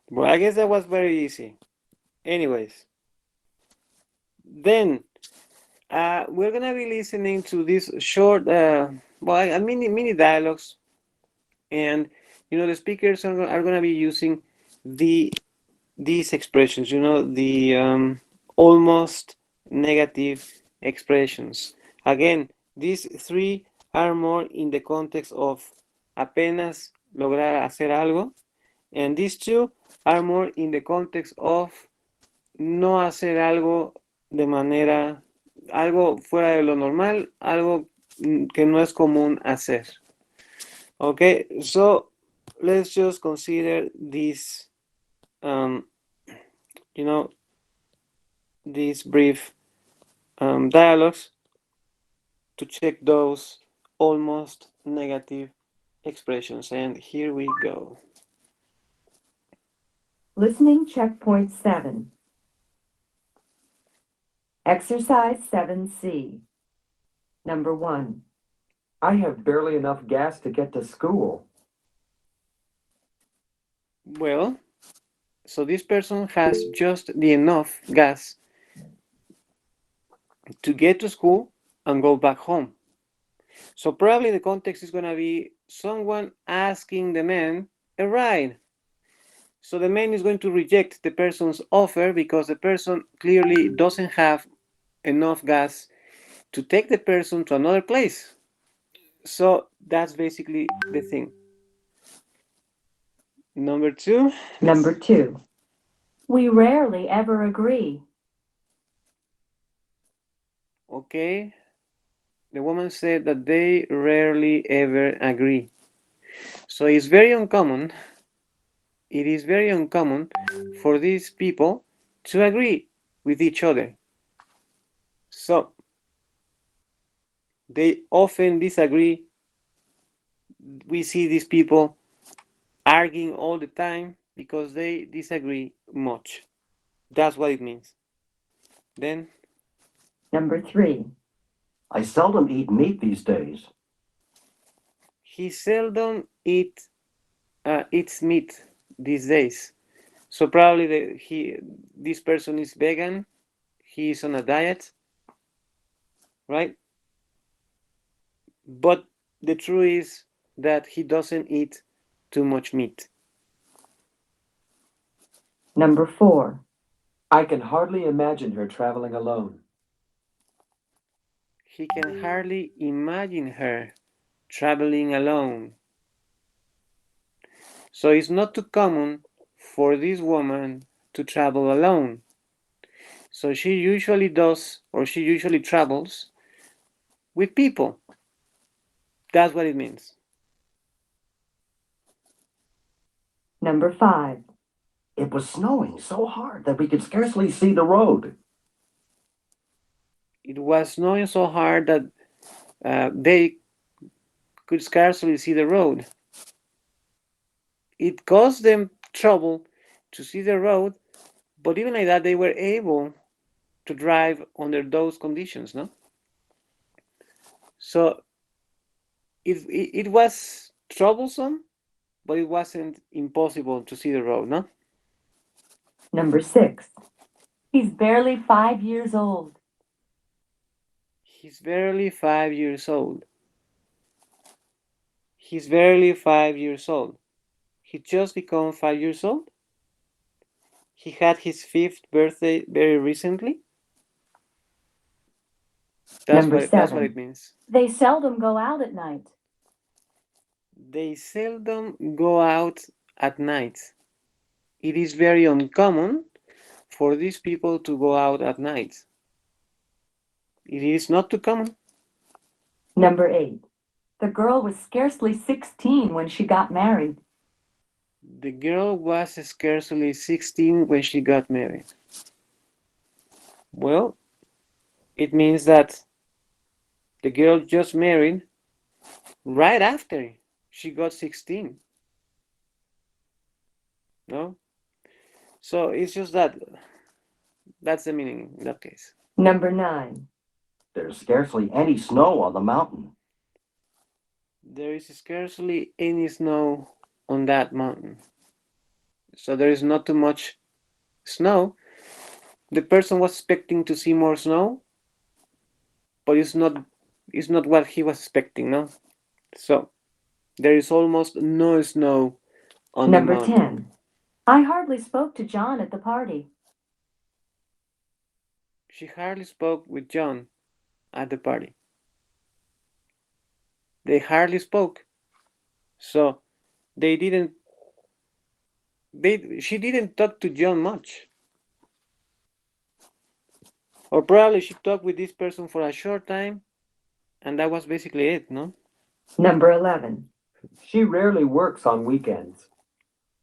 Well, I guess that was very easy. Anyways, then we're gonna be listening to this short, well, a mini dialogues, and the speakers are gonna be using the these expressions. The almost negative expressions. Again, these three are more in the context of apenas lograr hacer algo, and these two are more in the context of no hacer algo de manera, algo fuera de lo normal, algo que no es común hacer. Okay, so let's just consider these, um, you know, these brief dialogues to check those almost negative expressions. And here we go. Listening checkpoint 7. Exercise 7C. Number 1. I have barely enough gas to get to school. Well, so this person has just the enough gas to get to school and go back home. So probably the context is going to be someone asking the man a ride. So the man is going to reject the person's offer because the person clearly doesn't have enough gas to take the person to another place. So that's basically the thing. Number two. Number 2. We rarely ever agree. Okay. The woman said that they rarely ever agree. So it's very uncommon. It is very uncommon for these people to agree with each other. So they often disagree. We see these people arguing all the time because they disagree much. That's what it means. Then Number 3. I seldom eat meat these days. he seldom eats meat these days. So probably this person is vegan. He is on a diet, right? But the truth is that he doesn't eat too much meat. Number 4. I can hardly imagine her traveling alone. He can hardly imagine her traveling alone. So it's not too common for this woman to travel alone. So she usually does, or she usually travels with people. That's what it means. Number 5. It was snowing so hard that we could scarcely see the road. It was snowing so hard that they could scarcely see the road. It caused them trouble to see the road, but even like that, they were able to drive under those conditions, no? So it was troublesome, but it wasn't impossible to see the road, no? Number 6. He's barely 5 years old. He's barely 5 years old. He's barely 5 years old. He just become 5 years old. He had his fifth birthday very recently. Number That's what it 7. means. They seldom go out at night. They seldom go out at night. It is very uncommon for these people to go out at night. It is not too common. Number 8. The girl was scarcely 16 when she got married. The girl was scarcely 16 when she got married. Well, it means that the girl just married right after she got 16. No? So it's just that that's the meaning in that case. Number 9. There's scarcely any snow on the mountain. There is scarcely any snow on that mountain. so there is not too much snow. The person was expecting to see more snow, but it's not what he was expecting, no? So there is almost no snow on the Number mountain. 10. I hardly spoke to John at the party. She hardly spoke with John at the party. They hardly spoke. So they didn't she didn't talk to John much. Or probably she talked with this person for a short time and that was basically it, no? Number 11. She rarely works on weekends.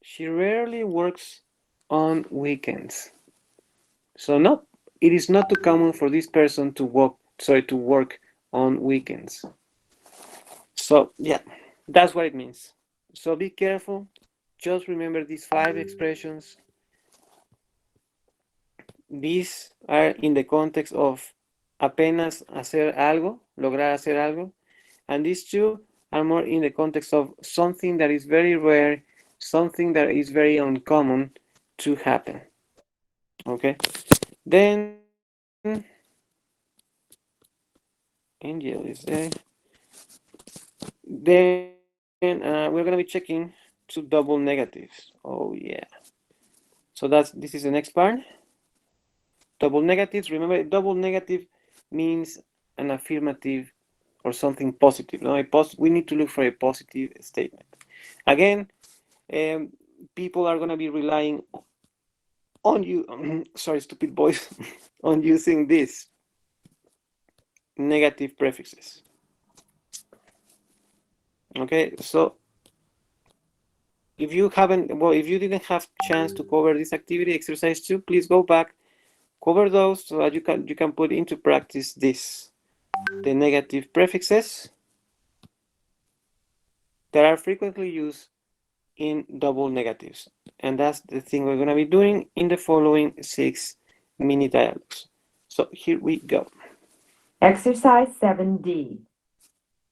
She rarely works on weekends. So no, it is not too common for this person to work on weekends. So yeah, that's what it means. So be careful. Just remember these five expressions. These are in the context of apenas hacer algo, lograr hacer algo. And these two are more in the context of something that is very rare, something that is very uncommon to happen. Okay? Then Angel is there. Then we're gonna be checking two double negatives. Oh yeah. So this is the next part. Double negatives. Remember, double negative means an affirmative or something positive. No, we need to look for a positive statement. Again, um, people are gonna be relying on you. Sorry, stupid voice. On using these negative prefixes. Okay, so if you didn't have chance to cover this activity, exercise 2, please go back, cover those so that you can put into practice the negative prefixes that are frequently used in double negatives. And that's the thing we're going to be doing in the following 6 mini dialogues. So here we go. Exercise 7D.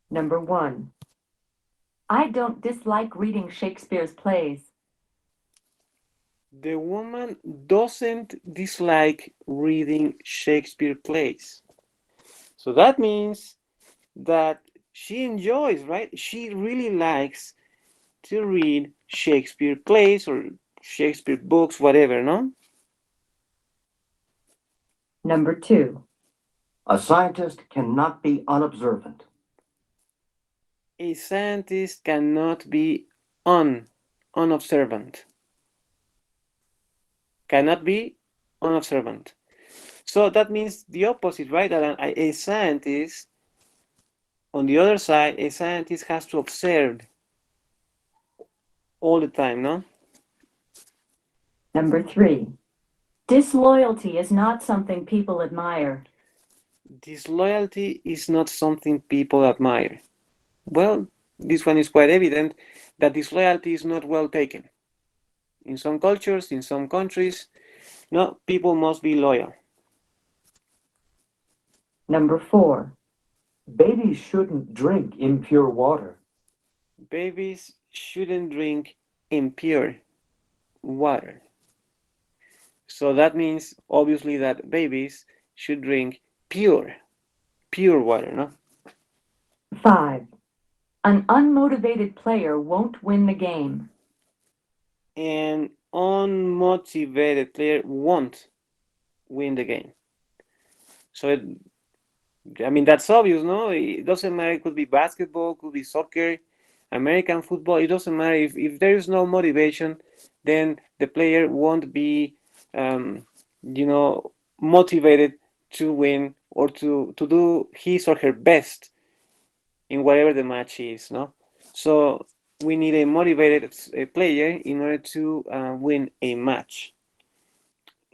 Number 1. I don't dislike reading Shakespeare's plays. The woman doesn't dislike reading Shakespeare plays. So that means that she enjoys, right? She really likes to read Shakespeare plays or Shakespeare books, whatever, no? Number 2. A scientist cannot be unobservant. A scientist cannot be unobservant. Cannot be unobservant. So that means the opposite, right? That a scientist, on the other side, a scientist has to observe all the time, no? Number 3. Disloyalty is not something people admire. Disloyalty is not something people admire. Well, this one is quite evident that disloyalty is not well taken. In some cultures, in some countries, no, people must be loyal. Number 4. Babies shouldn't drink impure water. Babies shouldn't drink impure water. So that means obviously that babies should drink pure water, no? 5. An unmotivated player won't win the game. An unmotivated player won't win the game. So that's obvious, no? It doesn't matter. It could be basketball, could be soccer, American football. It doesn't matter. If there is no motivation, then the player won't be, motivated to win or to do his or her best in whatever the match is, no? So we need a motivated player in order to win a match.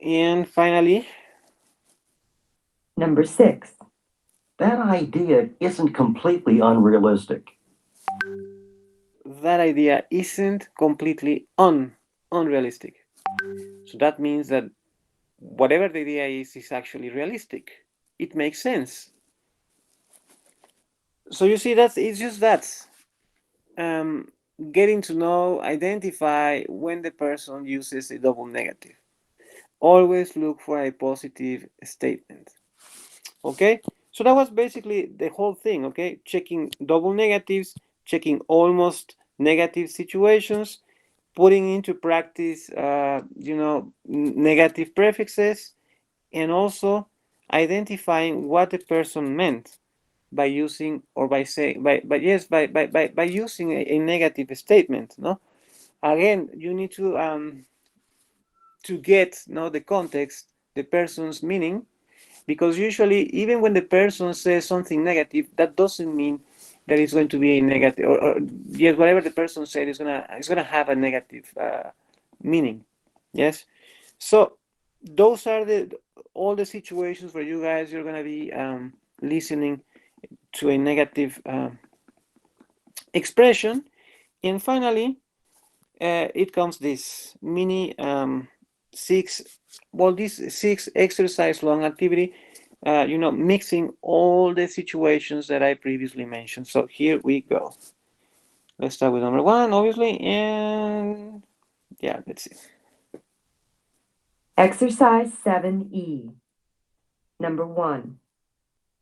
And finally, Number 6. That idea isn't completely unrealistic. that idea isn't completely unrealistic. So that means that whatever the idea is actually realistic. It makes sense. So you see, it's just that. getting to know, identify when the person uses a double negative. Always look for a positive statement. Okay, so that was basically the whole thing. Okay, checking double negatives, checking almost negative situations, putting into practice, negative prefixes, and also identifying what the person meant by using or by saying by yes by using a negative statement. No, again, you need to get the context, the person's meaning, because usually even when the person says something negative, that doesn't mean that it's going to be a negative, or yes, whatever the person said is gonna have a negative meaning. Yes, so those are the all the situations where you guys you're gonna be listening to a negative expression. And finally, it comes this mini six, well, this 6 exercise long activity, mixing all the situations that I previously mentioned. So here we go. Let's start with number one, obviously, and yeah, let's see. Exercise 7E. Number 1.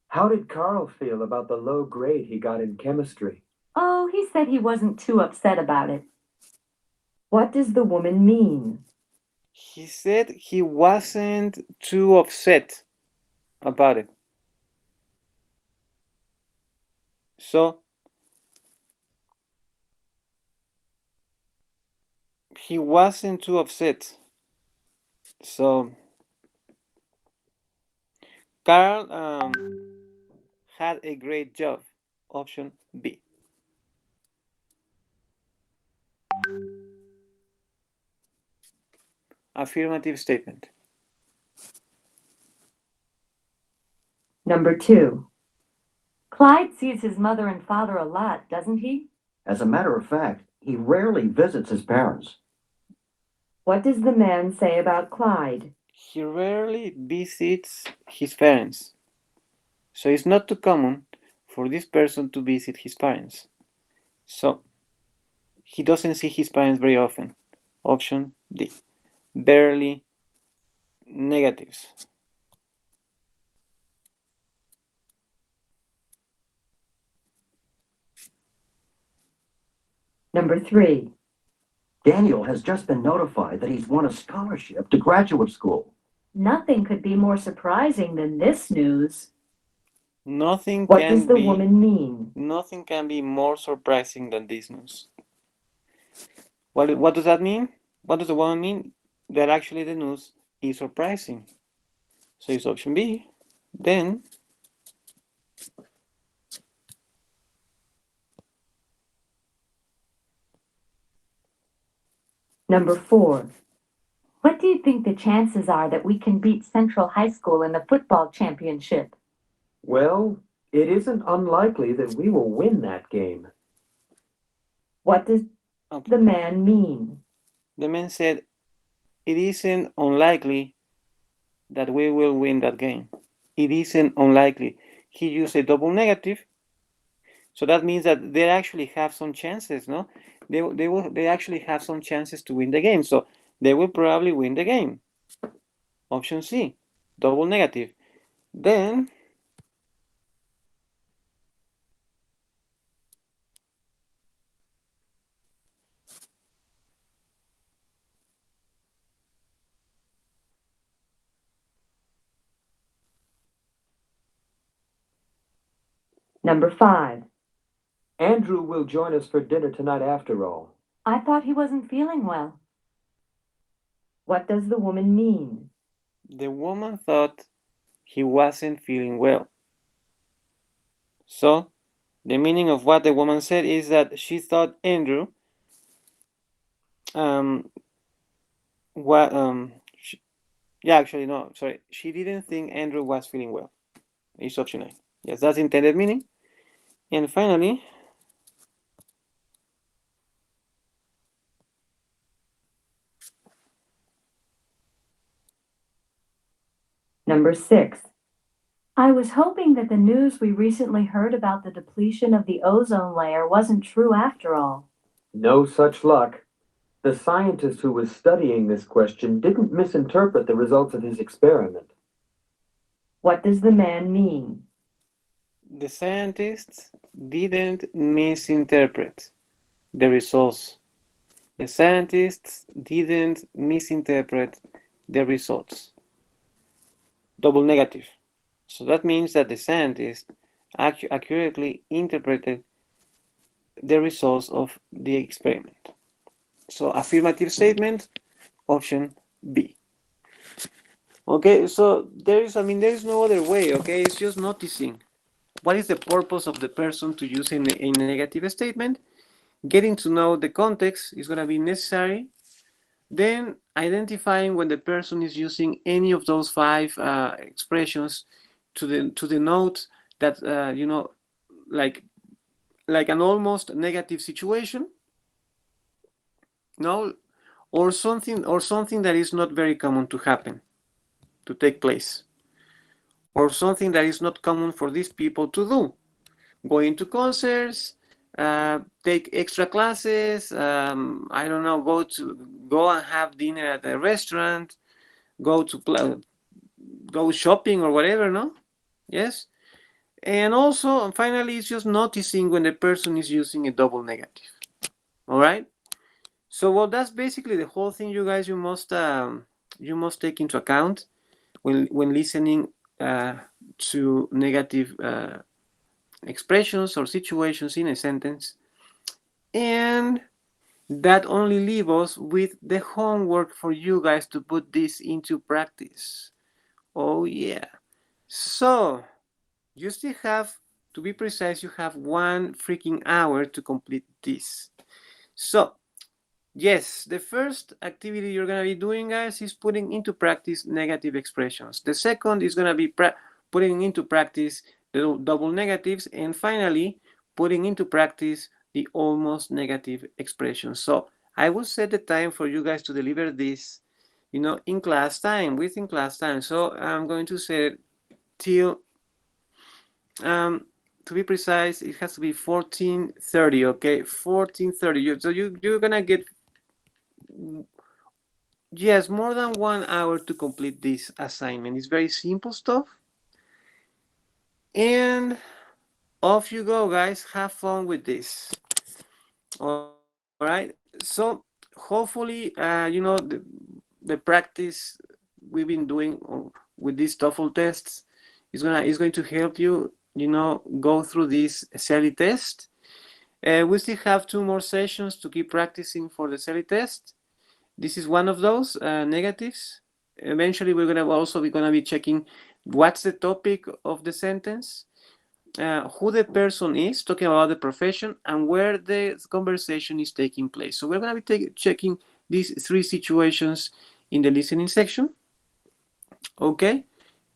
How did Carl feel about the low grade he got in chemistry? Oh, he said he wasn't too upset about it. What does the woman mean? He said he wasn't too upset about it. So he wasn't too upset. So Carl had a great job. Option B. Affirmative statement. Number 2. Clyde sees his mother and father a lot, doesn't he? As a matter of fact, he rarely visits his parents. What does the man say about Clyde? He rarely visits his parents. So it's not too common for this person to visit his parents. So he doesn't see his parents very often. Option D. Barely negatives. Number 3. Daniel has just been notified that he's won a scholarship to graduate school. Nothing could be more surprising than this news. Nothing What does can the be woman mean? nothing can be more surprising than this news. What does that mean? What does the woman mean? That actually the news is surprising. So it's option B. Then Number 4. What do you think the chances are that we can beat Central High School in the football championship? Well, it isn't unlikely that we will win that game. What does okay. the man mean? The man said it isn't unlikely that we will win that game. It isn't unlikely. He used a double negative, so that means that they actually have some chances, no? They actually have some chances to win the game, so they will probably win the game. Option C, double negative. Then Number 5. Andrew will join us for dinner tonight after all. I thought he wasn't feeling well. What does the woman mean? the woman thought he wasn't feeling well. So the meaning of what the woman said is that she thought Andrew um what yeah, actually no, sorry, she didn't think Andrew was feeling well. It's option A. Yes, that's intended meaning. And finally, Number 6. I was hoping that the news we recently heard about the depletion of the ozone layer wasn't true after all. No such luck. The scientist who was studying this question didn't misinterpret the results of his experiment. What does the man mean? The scientists didn't misinterpret the results. The scientists didn't misinterpret the results. Double negative. So that means that the scientists accurately interpreted the results of the experiment. So affirmative statement, option B. Okay, so there is no other way, okay? It's just noticing. What is the purpose of the person to use a negative statement? Getting to know the context is going to be necessary. Then identifying when the person is using any of those five expressions to denote that like an almost negative situation, no, or something that is not very common to happen, to take place, or something that is not common for these people to do. Going to concerts, take extra classes, I don't know, go and have dinner at a restaurant, go to go shopping or whatever, no? Yes. And also, finally, it's just noticing when the person is using a double negative. All right. So, well, that's basically the whole thing, you guys. You must take into account when listening to negative expressions or situations in a sentence, and that only leaves us with the homework for you guys to put this into practice. Oh yeah. So you still have, to be precise, you have 1 freaking hour to complete this. So yes, the first activity you're going to be doing, guys, is putting into practice negative expressions. The second is going to be putting into practice the double negatives. And finally, putting into practice the almost negative expressions. So I will set the time for you guys to deliver this, in class time, within class time. So I'm going to set it till, to be precise, it has to be 14:30, okay? 14:30. So you're going to get, yes, more than 1 hour to complete this assignment. It's very simple stuff. And off you go, guys. Have fun with this. All right. So hopefully, the practice we've been doing with these TOEFL tests is going to help you, go through this CELI test. We still have 2 more sessions to keep practicing for the CELI test. This is one of those negatives. Eventually, we're gonna also be checking what's the topic of the sentence, who the person is, talking about the profession, and where the conversation is taking place. So we're gonna be checking these 3 situations in the listening section. Okay,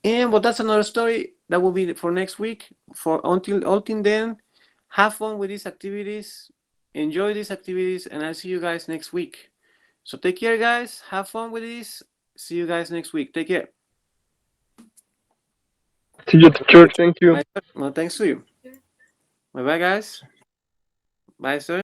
and but that's another story that will be for next week. For until then, have fun with these activities, enjoy these activities, and I'll see you guys next week. So take care, guys. Have fun with this. See you guys next week. Take care. See you, teacher. Thank you. Bye. Well, thanks to you. Bye bye, guys. Bye, sir.